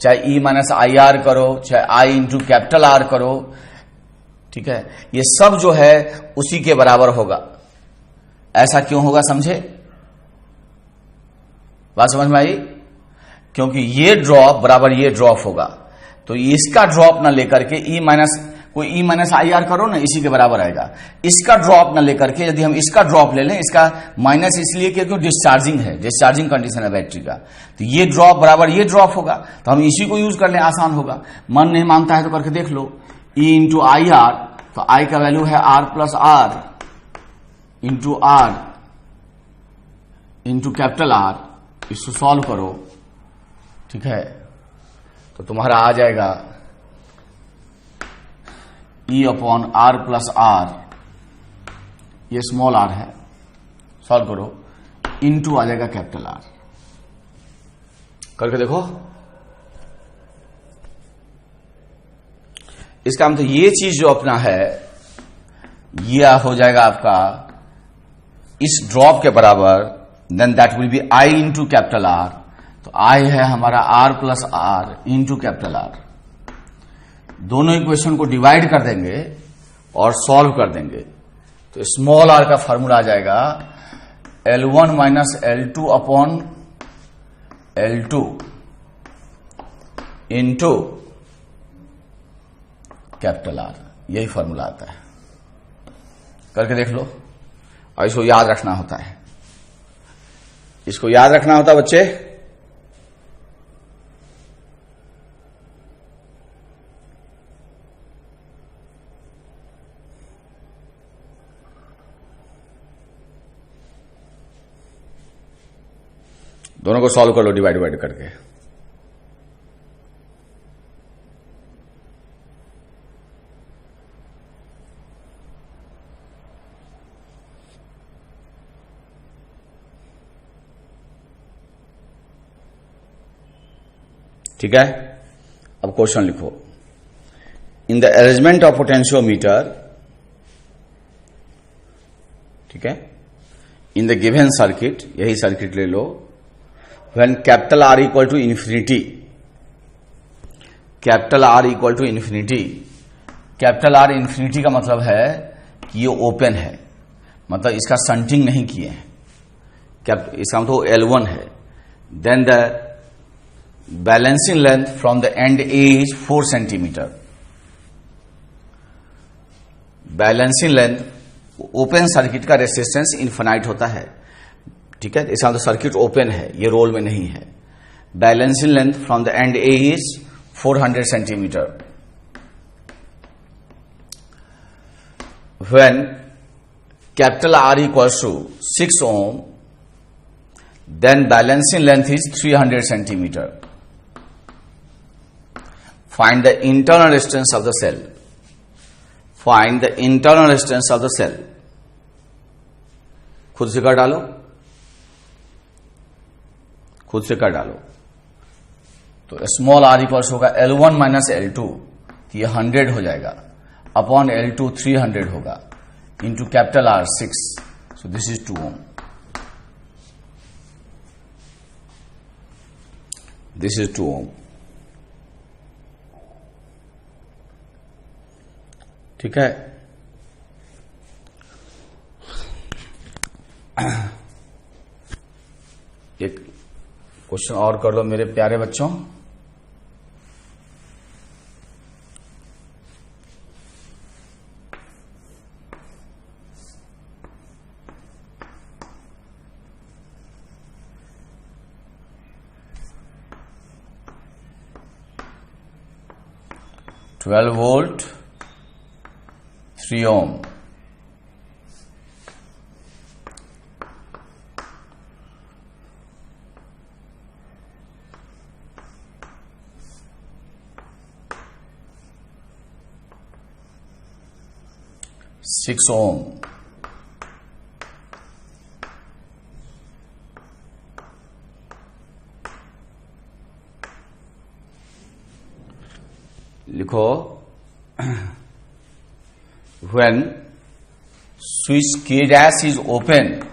चाहे E माइनस IR करो, चाहे I इंटू कैपिटल R करो, ठीक है, ये सब जो है उसी के बराबर होगा। ऐसा क्यों होगा समझे, बात समझ में आई, क्योंकि ये ड्रॉप बराबर ये ड्रॉप होगा, तो इसका ड्रॉप ना लेकर के E माइनस, कोई E माइनस IR करो ना, इसी के बराबर आएगा। इसका ड्रॉप ना लेकर के यदि हम इसका ड्रॉप ले लें, इसका माइनस इसलिए क्योंकि डिस्चार्जिंग है, डिस्चार्जिंग कंडीशन है बैटरी का, तो ये ड्रॉप बराबर ये ड्रॉप होगा, तो हम इसी को यूज कर लें, आसान होगा। मन नहीं मानता है तो करके देख लो, E इंटू IR, तो I का वैल्यू है R plus R into R into capital R, इसको सॉल्व करो, ठीक है, तो तुम्हारा आ जाएगा E upon R plus R, ये स्मॉल r है, सॉल्व करो, इनटू आ जाएगा कैपिटल R, करके देखो। इसका मतलब ये चीज जो अपना है, ये हो जाएगा आपका इस ड्रॉप के बराबर, then that will be I into capital R, तो I है हमारा R plus R into capital R। दोनों इक्वेशन को डिवाइड कर देंगे और सॉल्व कर देंगे, तो स्मॉल r का फॉर्मूला आ जाएगा L1 minus L2 upon L2 into capital R, यही फॉर्मूला आता है, करके देख लो। और इसको याद रखना होता है, इसको याद रखना होता है बच्चे। दोनों को सॉल्व कर लो डिवाइड करके। ठीक है, अब क्वेश्चन लिखो। In the arrangement of potentiometer, ठीक है, इन द गिवन सर्किट, यही सर्किट ले लो, when capital R equal to infinity, capital R equal to infinity, capital R infinity का मतलब है कि ये ओपन है, मतलब इसका शंटिंग नहीं किए हैं, इसका मतलब L1 है, then the balancing length from the end A is 4 centimetre. Balancing length, open circuit का रेसिस्टेंस इनफाइनाइट होता है, ठीक है, इसका मतलब सर्किट ओपन है, ये रोल में नहीं है। Balancing length from the end A is 400 centimetre. When capital R equals to 6 ohm, then balancing length is 300 centimeter. Find the internal resistance of the cell. Find the internal resistance of the cell. खुद से कर डालो, खुद से कर डालो। तो small r equals होगा L1 माइनस L2, ये 100 हो जाएगा, अपॉन L2 300 होगा, into capital R 6, so this is 2 ohm. This is 2 ohm. ठीक है, एक क्वेश्चन और कर लो मेरे प्यारे बच्चों। 12 volt, 3 ohm. Six ohm. लिखो, when switch K dash is open,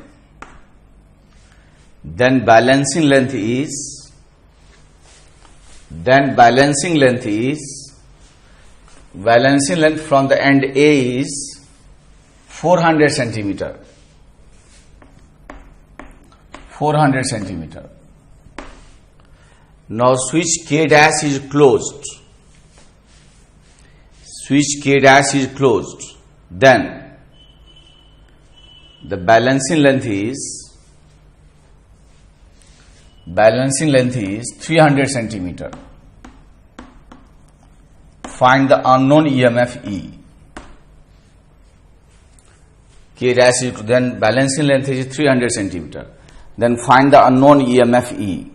then balancing length from the end A is 400 centimeter. 400 centimeter. Now switch K dash is closed. Switch K dash is closed. Then the balancing length is 300 centimeter. Find the unknown EMF E. K dash is, then balancing length is 300 centimeter. Then find the unknown EMF E.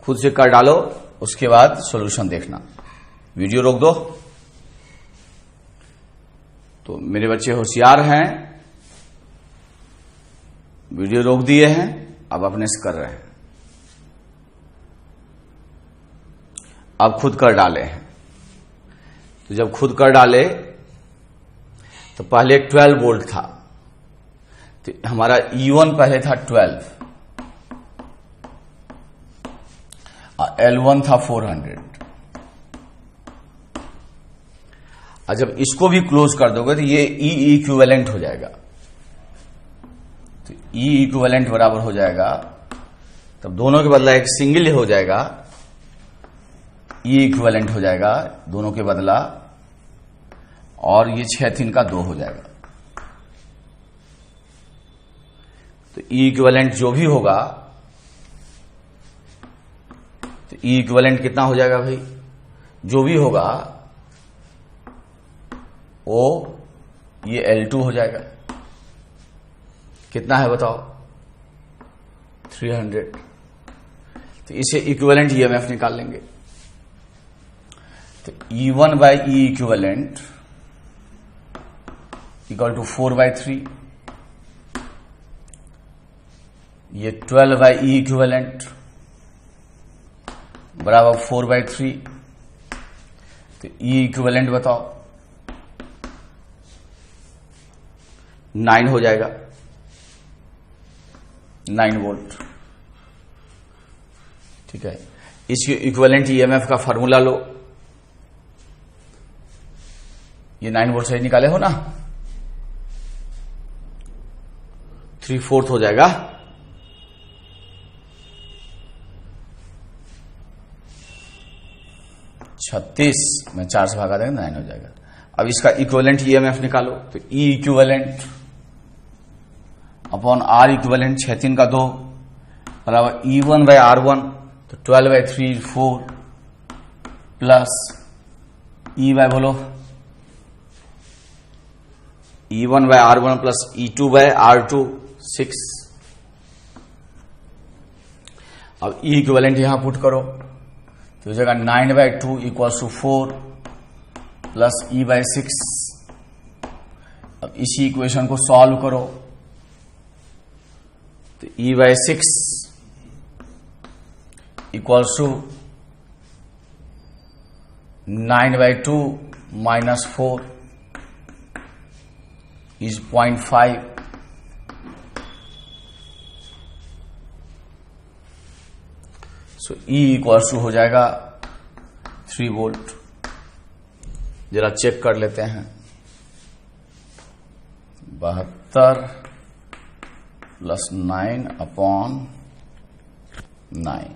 खुद से कर डालो, उसके बाद solution देखना. Video रोक दो. तो मेरे बच्चे होशियार हैं, वीडियो रोक दिए हैं, अब अपने से कर रहे हैं. अब खुद कर डाले हैं. तो जब खुद कर डाले तो पहले 12 वोल्ट था, तो हमारा E1 पहले था 12 और L1 था 400. और जब इसको भी क्लोज कर दोगे तो ये E इक्विवेलेंट हो जाएगा. तो E इक्विवेलेंट बराबर हो जाएगा, तब दोनों के बदला एक सिंगल हो जाएगा. E इक्विवेलेंट हो जाएगा दोनों के बदला, और ये 6 का 2 हो जाएगा. तो E इक्विवेलेंट जो भी होगा, तो E इक्विवेलेंट कितना हो जाएगा भाई? जो भी होगा वो ये L2 हो जाएगा. कितना है बताओ? 300. तो इसे इक्विवेलेंट EMF निकाल लेंगे. तो E1 by E equivalent equal to 4/3. ये 12 बाई E इक्विवेलेंट बराबर 4/3. तो E इक्विवेलेंट बताओ? 9 हो जाएगा. 9 वोल्ट. ठीक है. इसके इक्विवेलेंट EMF का फार्मूला लो. ये 9 वोल्ट से निकाले हो ना, 3/4 हो जाएगा. छत्तीस में 4 से भागा देंगे 9 हो जाएगा. अब इसका इक्विवेलेंट EMF निकालो. तो E equivalent upon R equivalent 6 का 2 बराबर E1 बाई R1. तो 12/3 4 प्लस E बाय बोलो E1 bye R1 plus E2 bye R2 6. अब E इक्विवेलेंट यहां पुट करो तो हो जाएगा 9/2 equals to 4 plus E by 6. अब इसी इक्वेशन को सॉल्व करो तो E by 6 equals to 9/2 minus 4 is 0.5. So E equals to हो जाएगा 3 वोल्ट. जरा चेक कर लेते हैं. 72 प्लस 9 अपॉन 9.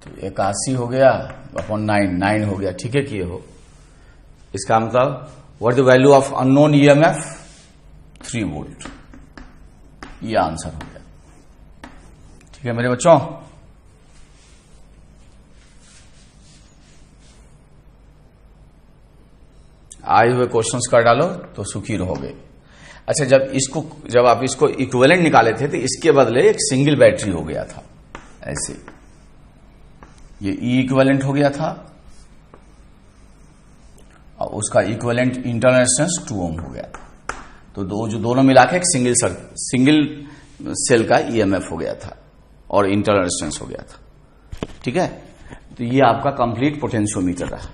तो 81 हो गया अपॉन 9 हो गया। ठीक है कि ये हो, इसका मतलब what the value of unknown EMF 3 volt. ये आंसर हो गया। ठीक है मेरे बच्चों, आए हुए क्वेश्चंस कर डालो तो सुखी रहोगे। अच्छा, जब आप इसको इक्विवेलेंट निकाले थे तो इसके बदले एक सिंगल बैटरी हो गया था, ऐसे ये ई इक्विवेलेंट हो गया था और उसका इक्विवेलेंट इंटरनल रेजिस्टेंस 2 ओम हो गया था। तो जो दोनों मिला के एक सिंगल सेल का ईएमएफ हो गया था और इंटरनल रेजिस्टेंस हो गया था। ठीक है, तो ये आपका कंप्लीट पोटेंशियोमीटर रहा।